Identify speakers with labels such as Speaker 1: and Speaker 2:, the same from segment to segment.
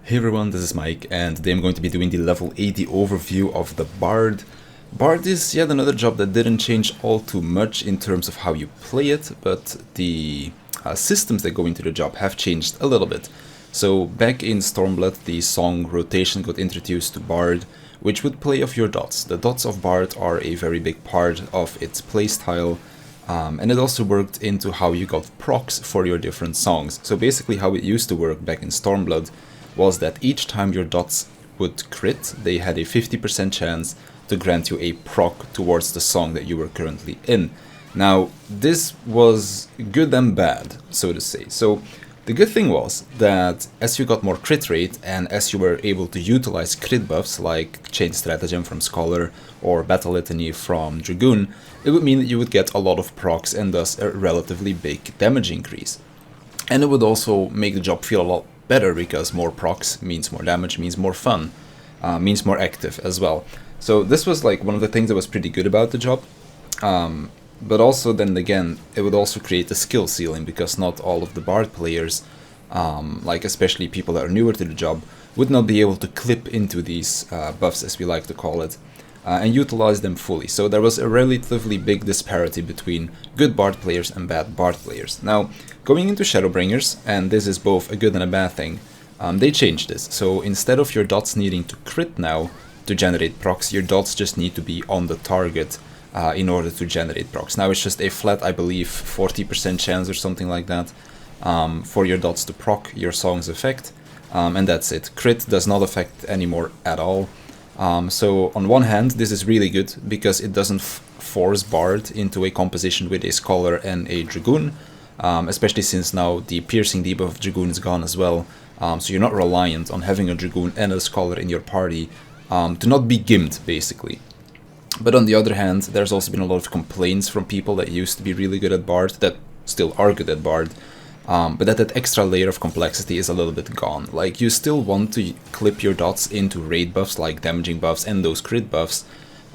Speaker 1: Hey everyone, this is Mike, and today I'm going to be doing the level 80 overview of the Bard. Bard is yet another job that didn't change all too much in terms of how you play it, but the systems that go into the job have changed a little bit. So back in Stormblood, the song Rotation got introduced to Bard, which would play off your dots. The dots of Bard are a very big part of its playstyle, and it also worked into how you got procs for your different songs. So basically how it used to work back in Stormblood was that each time your dots would crit, they had a 50% chance to grant you a proc towards the song that you were currently in. Now, this was good and bad, so to say. So, the good thing was that as you got more crit rate and as you were able to utilize crit buffs like Chain Stratagem from Scholar or Battle Litany from Dragoon, it would mean that you would get a lot of procs and thus a relatively big damage increase. And it would also make the job feel a lot better because more procs means more damage, means more fun, means more active as well. So this was like one of the things that was pretty good about the job. But also then again, it would also create a skill ceiling because not all of the Bard players, like especially people that are newer to the job, would not be able to clip into these buffs, as we like to call it, and utilize them fully. So there was a relatively big disparity between good Bard players and bad Bard players. Now, going into Shadowbringers, and this is both a good and a bad thing, they changed this. So instead of your dots needing to crit now to generate procs, your dots just need to be on the target in order to generate procs. Now it's just a flat, I believe, 40% chance or something like that for your dots to proc your song's effect, and that's it. Crit does not affect anymore at all. So on one hand, this is really good because it doesn't force Bard into a composition with a Scholar and a Dragoon, especially since now the piercing debuff of Dragoon is gone as well. So you're not reliant on having a Dragoon and a Scholar in your party to not be gimped, basically. But on the other hand, there's also been a lot of complaints from people that used to be really good at Bard, that still are good at Bard, but that extra layer of complexity is a little bit gone. Like, you still want to clip your dots into raid buffs, like damaging buffs and those crit buffs,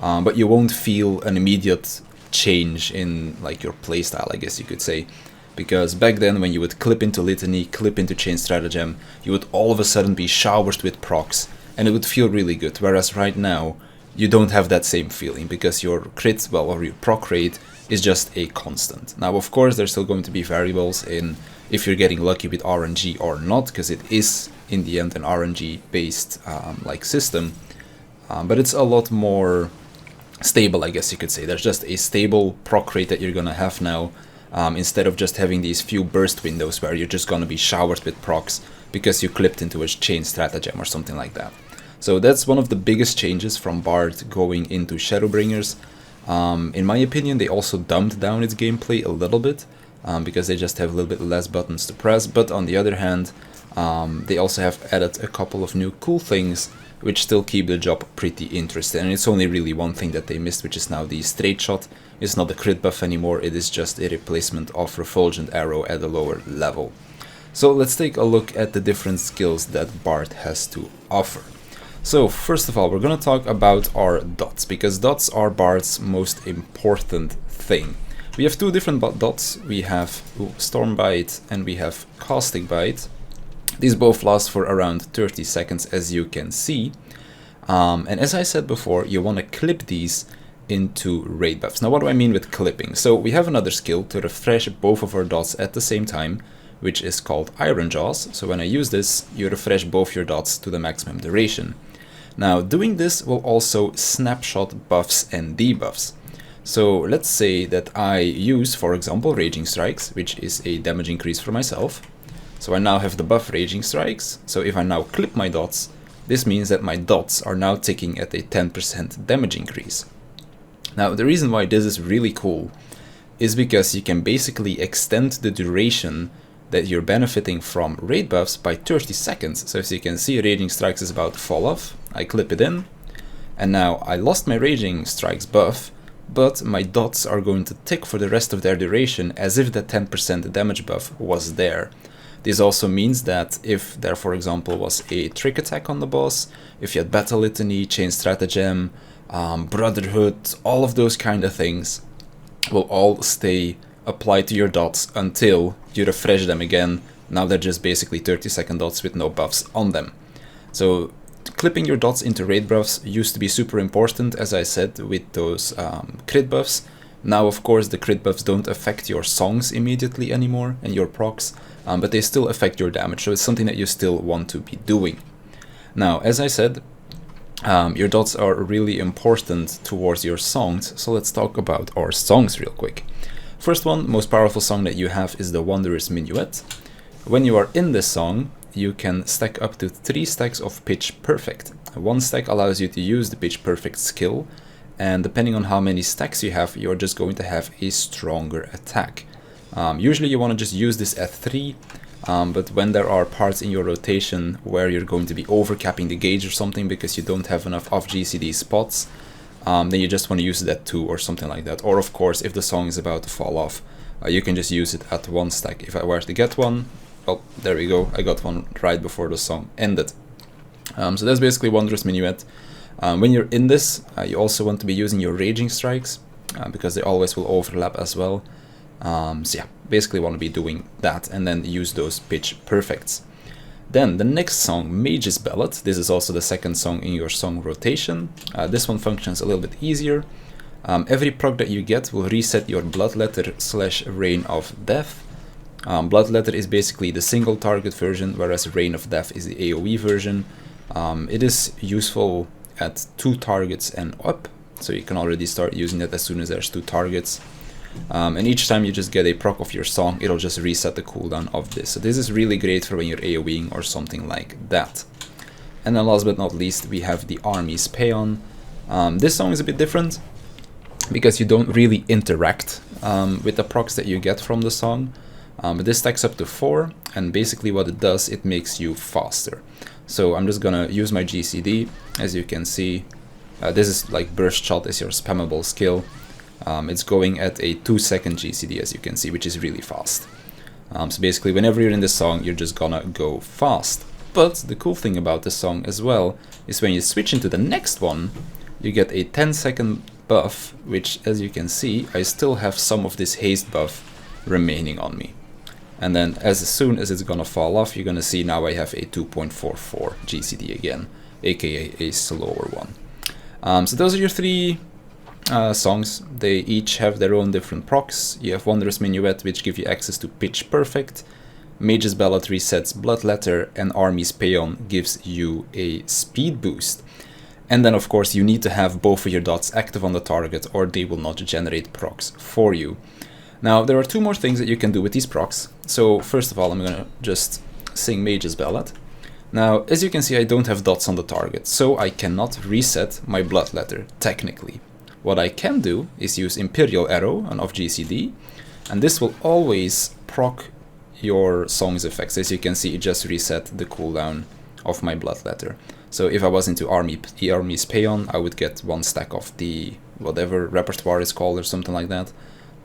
Speaker 1: but you won't feel an immediate change in, like, your playstyle, I guess you could say. Because back then, when you would clip into Litany, clip into Chain Stratagem, you would all of a sudden be showered with procs, and it would feel really good, whereas right now, you don't have that same feeling, because your crit, well, or your proc rate is just a constant. Now, of course, there's still going to be variables in if you're getting lucky with RNG or not, because it is, in the end, an RNG-based like system, but it's a lot more stable, I guess you could say. There's just a stable proc rate that you're gonna have now, instead of just having these few burst windows where you're just gonna be showered with procs because you clipped into a Chain Stratagem or something like that. So that's one of the biggest changes from Bard going into Shadowbringers. In my opinion, they also dumbed down its gameplay a little bit, because they just have a little bit less buttons to press, but on the other hand, they also have added a couple of new cool things which still keep the job pretty interesting. And it's only really one thing that they missed, which is now the straight shot. It's not a crit buff anymore, it is just a replacement of Refulgent Arrow at a lower level. So let's take a look at the different skills that Bard has to offer. So first of all, we're gonna talk about our dots, because dots are Bard's most important thing. We have two different dots. We have Stormbite and we have Caustic Bite. These both last for around 30 seconds, as you can see. And as I said before, you want to clip these into raid buffs. Now, what do I mean with clipping? So we have another skill to refresh both of our dots at the same time, which is called Iron Jaws. So when I use this, you refresh both your dots to the maximum duration. Now, doing this will also snapshot buffs and debuffs. So let's say that I use, for example, Raging Strikes, which is a damage increase for myself. So I now have the buff Raging Strikes. So if I now clip my dots, this means that my dots are now ticking at a 10% damage increase. Now, the reason why this is really cool is because you can basically extend the duration that you're benefiting from raid buffs by 30 seconds. So as you can see, Raging Strikes is about to fall off. I clip it in, and now I lost my Raging Strikes buff, but my dots are going to tick for the rest of their duration as if the 10% damage buff was there. This also means that if there, for example, was a trick attack on the boss, if you had Battle Litany, Chain Stratagem, Brotherhood, all of those kind of things will all stay applied to your dots until you refresh them again. Now they're just basically 30-second dots with no buffs on them. So clipping your dots into raid buffs used to be super important, as I said, with those crit buffs. Now, of course, the crit buffs don't affect your songs immediately anymore and your procs, but they still affect your damage, so it's something that you still want to be doing. Now, as I said, your dots are really important towards your songs, so let's talk about our songs real quick. First one, most powerful song that you have is the Wondrous Minuet. When you are in this song, you can stack up to 3 stacks of Pitch Perfect. 1 stack allows you to use the Pitch Perfect skill, and depending on how many stacks you have, you're just going to have a stronger attack. Usually you want to just use this at 3, but when there are parts in your rotation where you're going to be overcapping the gauge or something because you don't have enough off GCD spots, then you just want to use it at 2 or something like that. Or of course, if the song is about to fall off, you can just use it at 1 stack. If I were to get one, well, there we go, I got one right before the song ended. So that's basically Wondrous Minuet. When you're in this, you also want to be using your Raging Strikes, because they always will overlap as well. So yeah, basically want to be doing that and then use those Pitch Perfects. Then the next song, Mage's Ballad. This is also the second song in your song rotation. This one functions a little bit easier. Every proc that you get will reset your Bloodletter / Rain of Death. Bloodletter is basically the single target version, whereas Rain of Death is the AoE version. It is useful at 2 targets and up, so you can already start using it as soon as there's 2 targets. And each time you just get a proc of your song, it'll just reset the cooldown of this. So this is really great for when you're AoEing or something like that. And then last but not least, we have the Army's Paean. This song is a bit different because you don't really interact with the procs that you get from the song. But this stacks up to 4, and basically what it does, it makes you faster. So I'm just gonna use my GCD. As you can see, this is like Burst Shot is your spammable skill. It's going at a 2-second GCD, as you can see, which is really fast. So basically, whenever you're in this song, you're just gonna go fast. But the cool thing about this song as well is when you switch into the next one, you get a 10-second buff, which, as you can see, I still have some of this haste buff remaining on me. And then as soon as it's gonna fall off, you're gonna see now I have a 2.44 GCD again, aka a slower one. So those are your 3 songs. They each have their own different procs. You have Wondrous Minuet, which give you access to Pitch Perfect. Mage's Ballad resets Bloodletter, and Army's Paean gives you a speed boost. And then of course you need to have both of your dots active on the target, or they will not generate procs for you. Now, there are 2 more things that you can do with these procs. So first of all, I'm gonna just sing Mage's Ballad. Now, as you can see, I don't have dots on the target, so I cannot reset my Bloodletter, technically. What I can do is use Imperial Arrow on off GCD, and this will always proc your song's effects. As you can see, it just reset the cooldown of my Bloodletter. So if I was into Army's Paean, I would get 1 stack of the whatever repertoire is called or something like that.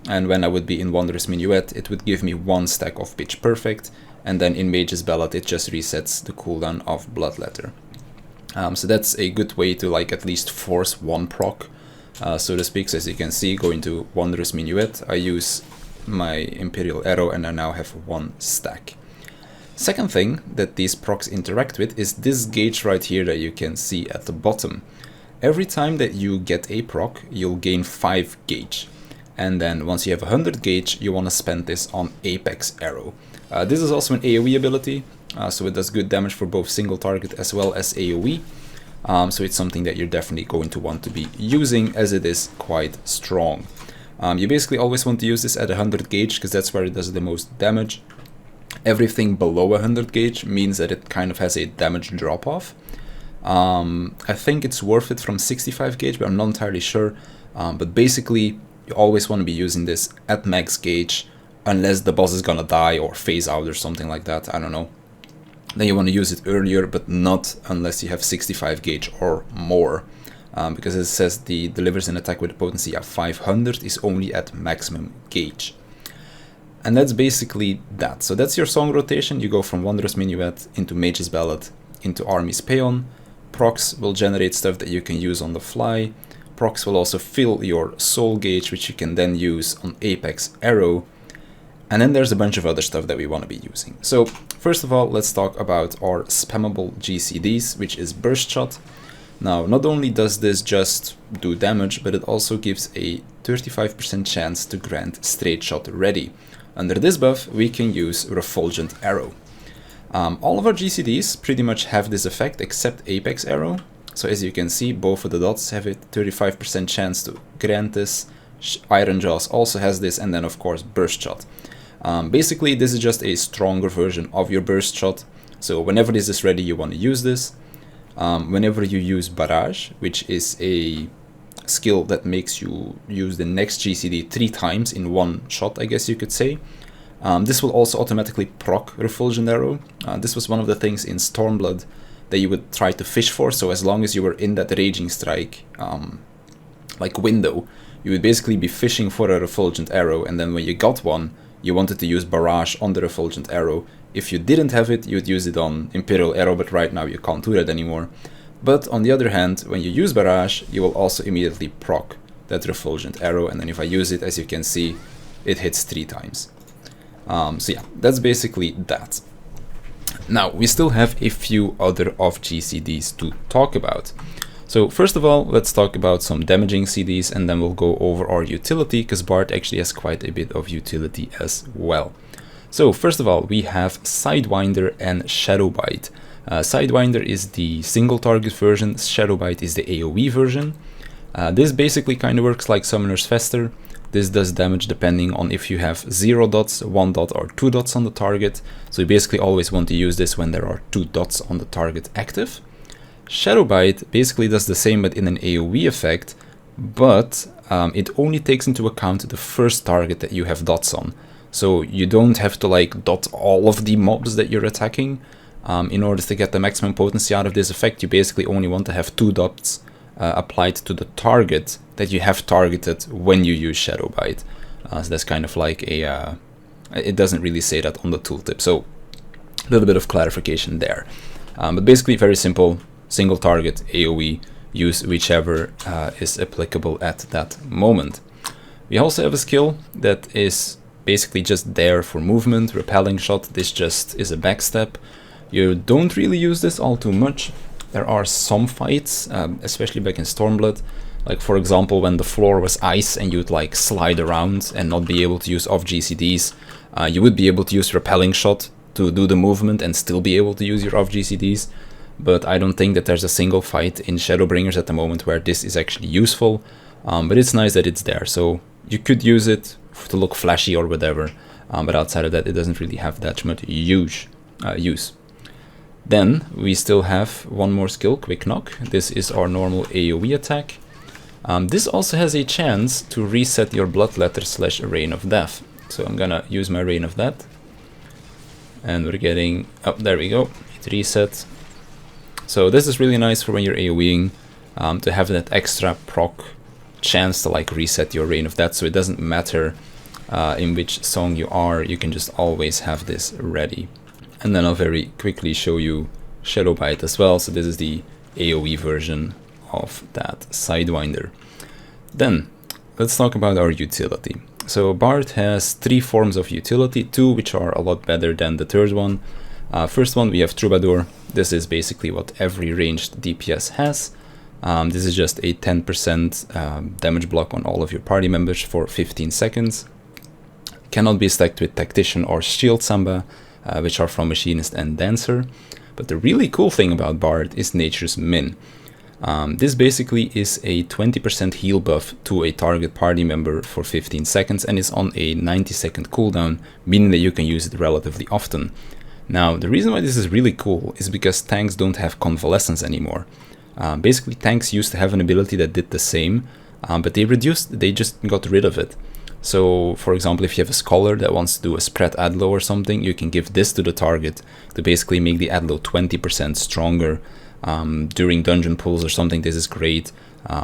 Speaker 1: And when I would be in Wondrous Minuet, it would give me 1 stack of Pitch Perfect, and then in Mage's Ballad it just resets the cooldown of Bloodletter. So that's a good way to like at least force 1 proc, so to speak. So as you can see, going to Wondrous Minuet, I use my Imperial Arrow and I now have 1 stack. Second thing that these procs interact with is this gauge right here that you can see at the bottom. Every time that you get a proc, you'll gain 5 gauge. And then once you have 100 gauge, you want to spend this on Apex Arrow. This is also an AoE ability, so it does good damage for both single target as well as AoE. So it's something that you're definitely going to want to be using, as it is quite strong. You basically always want to use this at 100 gauge because that's where it does the most damage. Everything below 100 gauge means that it kind of has a damage drop off. I think it's worth it from 65 gauge, but I'm not entirely sure. But basically, you always want to be using this at max gauge, unless the boss is gonna die or phase out or something like that, I don't know. Then you want to use it earlier, but not unless you have 65 gauge or more. Because it says the delivers an attack with a potency of 500 is only at maximum gauge. And that's basically that. So that's your song rotation. You go from Wondrous Minuet into Mage's Ballad into Army's Paean. Procs will generate stuff that you can use on the fly. Procs will also fill your soul gauge, which you can then use on Apex Arrow. And then there's a bunch of other stuff that we want to be using. So first of all, let's talk about our spammable GCDs, which is Burst Shot. Now, not only does this just do damage, but it also gives a 35% chance to grant Straight Shot Ready. Under this buff, we can use Refulgent Arrow. All of our GCDs pretty much have this effect except Apex Arrow. So as you can see, both of the dots have a 35% chance to grant this. Iron Jaws also has this, and then of course Burst Shot. Basically, this is just a stronger version of your Burst Shot. So whenever this is ready, you want to use this. Whenever you use Barrage, which is a skill that makes you use the next GCD 3 times in one shot, I guess you could say. This will also automatically proc Refulgent Arrow. This was one of the things in Stormblood that you would try to fish for, so as long as you were in that Raging Strike like window, you would basically be fishing for a Refulgent Arrow, and then when you got one, you wanted to use Barrage on the Refulgent Arrow. If you didn't have it, you would use it on Imperial Arrow, but right now you can't do that anymore. But on the other hand, when you use Barrage, you will also immediately proc that Refulgent Arrow, and then if I use it, as you can see, it hits 3 times. So yeah, that's basically that. Now, we still have a few other off GCDs to talk about. So first of all, let's talk about some damaging CDs, and then we'll go over our utility, because Bard actually has quite a bit of utility as well. So first of all, we have Sidewinder and Shadowbite. Sidewinder is the single target version, Shadowbite is the AoE version. This basically kind of works like Summoner's Fester. This does damage depending on if you have 0 dots, 1 dot or 2 dots on the target. So you basically always want to use this when there are 2 dots on the target active. Shadowbite basically does the same but in an AoE effect, but it only takes into account the first target that you have dots on. So you don't have to like dot all of the mobs that you're attacking. In order to get the maximum potency out of this effect, you basically only want to have 2 dots applied to the target that you have targeted when you use Shadowbite. So that's kind of like a... it doesn't really say that on the tooltip, so a little bit of clarification there. But basically very simple, single target, AoE, use whichever is applicable at that moment. We also have a skill that is basically just there for movement, Repelling Shot. This just is a backstep. You don't really use this all too much. There are some fights, especially back in Stormblood, like for example when the floor was ice and you'd like slide around and not be able to use off GCDs, you would be able to use Repelling Shot to do the movement and still be able to use your off GCDs. But I don't think that there's a single fight in Shadowbringers at the moment where this is actually useful, but it's nice that it's there, so you could use it to look flashy or whatever, but outside of that it doesn't really have that much use. Then we still have one more skill, Quick Knock. This is our normal AoE attack. This also has a chance to reset your Bloodletter / Rain of Death. So I'm gonna use my Rain of Death. And we're getting... oh, there we go. It resets. So this is really nice for when you're AoEing, to have that extra proc chance to like reset your Rain of Death. So it doesn't matter in which song you are, you can just always have this ready. And then I'll very quickly show you Shadowbite as well. So this is the AoE version of that Sidewinder. Then let's talk about our utility. So Bard has 3 forms of utility, 2 which are a lot better than the third one. First one, we have Troubadour. This is basically what every ranged DPS has. This is just a 10% damage block on all of your party members for 15 seconds. Cannot be stacked with Tactician or Shield Samba, which are from Machinist and Dancer. But the really cool thing about Bard is Nature's Min. This basically is a 20% heal buff to a target party member for 15 seconds and is on a 90-second cooldown, meaning that you can use it relatively often. Now, the reason why this is really cool is because tanks don't have Convalescence anymore. Basically, tanks used to have an ability that did the same, but they just got rid of it. So, for example, if you have a Scholar that wants to do a spread Adlo or something, you can give this to the target to basically make the Adlo 20% stronger during dungeon pulls or something. This is great.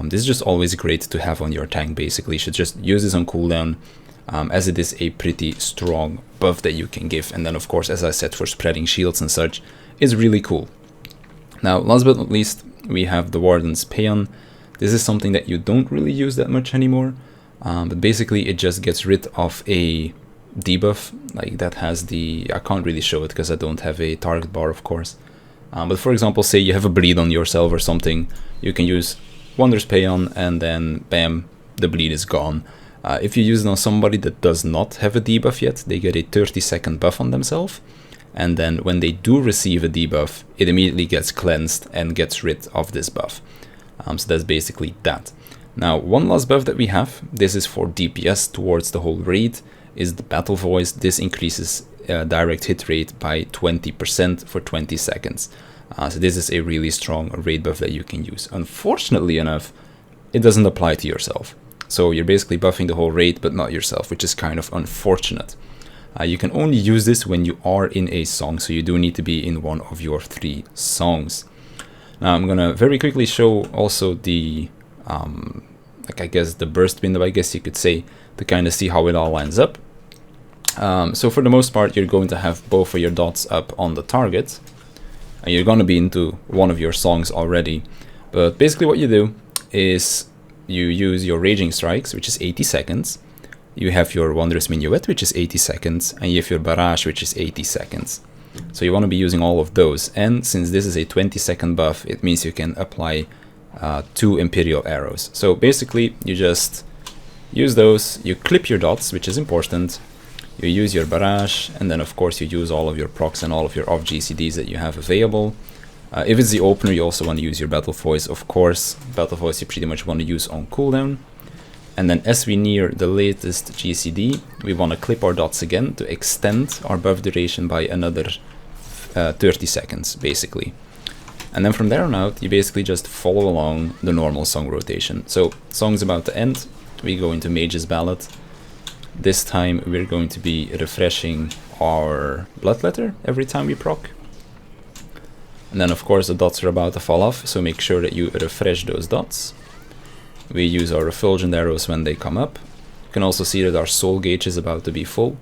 Speaker 1: This is just always great to have on your tank, basically. You should just use this on cooldown, as it is a pretty strong buff that you can give. And then, of course, as I said, for spreading shields and such, it's really cool. Now, last but not least, we have the Warden's Paean. This is something that you don't really use that much anymore. But basically it just gets rid of a debuff, like that has the, I can't really show it because I don't have a target bar, of course. But for example, say you have a bleed on yourself or something, you can use Wondrous Paeon and then bam, the bleed is gone. If you use it on somebody that does not have a debuff yet, they get a 30-second buff on themselves. And then when they do receive a debuff, it immediately gets cleansed and gets rid of this buff. So that's basically that. Now, one last buff that we have, this is for DPS towards the whole raid, is the Battle Voice. This increases direct hit rate by 20% for 20 seconds. So this is a really strong raid buff that you can use. Unfortunately enough, it doesn't apply to yourself. So you're basically buffing the whole raid, but not yourself, which is kind of unfortunate. You can only use this when you are in a song, so you do need to be in one of your 3 songs. Now I'm gonna very quickly show also the, like I guess the burst window, I guess you could say, to kind of see how it all lines up. So for the most part, you're going to have both of your dots up on the target, and you're gonna be into one of your songs already. But basically what you do is you use your Raging Strikes, which is 80 seconds. You have your Wondrous Minuet, which is 80 seconds, and you have your Barrage, which is 80 seconds. So you want to be using all of those, and since this is a 20-second buff, it means you can apply 2 Imperial Arrows. So basically, you just use those, you clip your dots, which is important, you use your Barrage, and then of course you use all of your procs and all of your off GCDs that you have available. If it's the opener, you also want to use your Battle Voice, of course. Battle Voice you pretty much want to use on cooldown. And then as we near the latest GCD, we want to clip our dots again to extend our buff duration by another 30 seconds, basically. And then from there on out, you basically just follow along the normal song rotation. So, song's about to end, we go into Mage's Ballad. This time we're going to be refreshing our Bloodletter every time we proc. And then of course the dots are about to fall off, so make sure that you refresh those dots. We use our Refulgent Arrows when they come up. You can also see that our Soul Gauge is about to be full.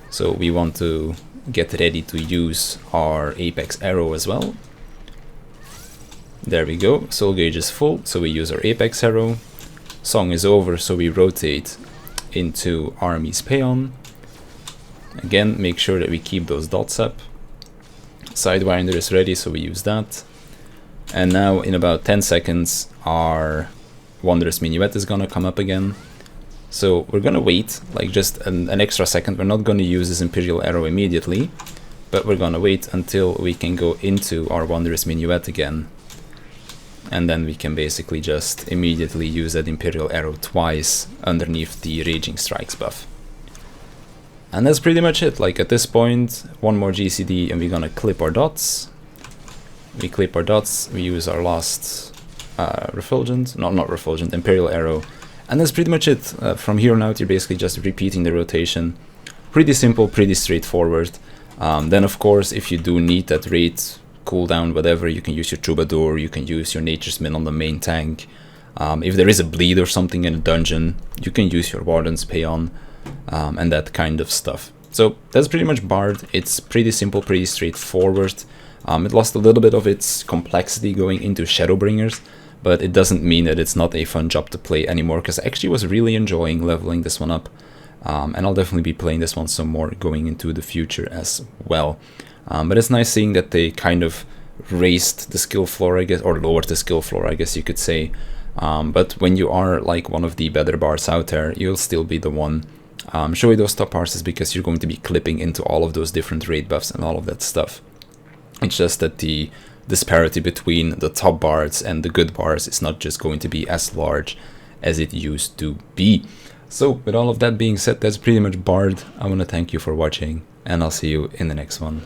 Speaker 1: So we want to get ready to use our Apex Arrow as well. There we go, Soul Gauge is full, so we use our Apex Arrow. Song is over, so we rotate into Army's Paeon. Again, make sure that we keep those dots up. Sidewinder is ready, so we use that. And now in about 10 seconds, our Wondrous Minuet is gonna come up again. So we're gonna wait like just an extra second. We're not gonna use this Imperial Arrow immediately, but we're gonna wait until we can go into our Wondrous Minuet again. And then we can basically just immediately use that Imperial Arrow twice underneath the Raging Strikes buff. And that's pretty much it. Like at this point, one more GCD and we're gonna clip our dots. We clip our dots, we use our last Refulgent, not Refulgent, Imperial Arrow, and that's pretty much it. From here on out, you're basically just repeating the rotation. Pretty simple, pretty straightforward. Then of course, if you do need that raid cooldown, whatever, you can use your Troubadour, you can use your Nature's Min on the main tank. If there is a bleed or something in a dungeon, you can use your Warden's Paeon, and that kind of stuff. So that's pretty much Bard. It's pretty simple, pretty straightforward. It lost a little bit of its complexity going into Shadowbringers, but it doesn't mean that it's not a fun job to play anymore, because I actually was really enjoying leveling this one up, and I'll definitely be playing this one some more going into the future as well. But it's nice seeing that they kind of raised the skill floor, I guess, or lowered the skill floor, I guess you could say. But when you are like one of the better bards out there, you'll still be the one showing those top parses, because you're going to be clipping into all of those different raid buffs and all of that stuff. It's just that the disparity between the top bards and the good bards is not just going to be as large as it used to be. So with all of that being said, that's pretty much Bard. I want to thank you for watching, and I'll see you in the next one.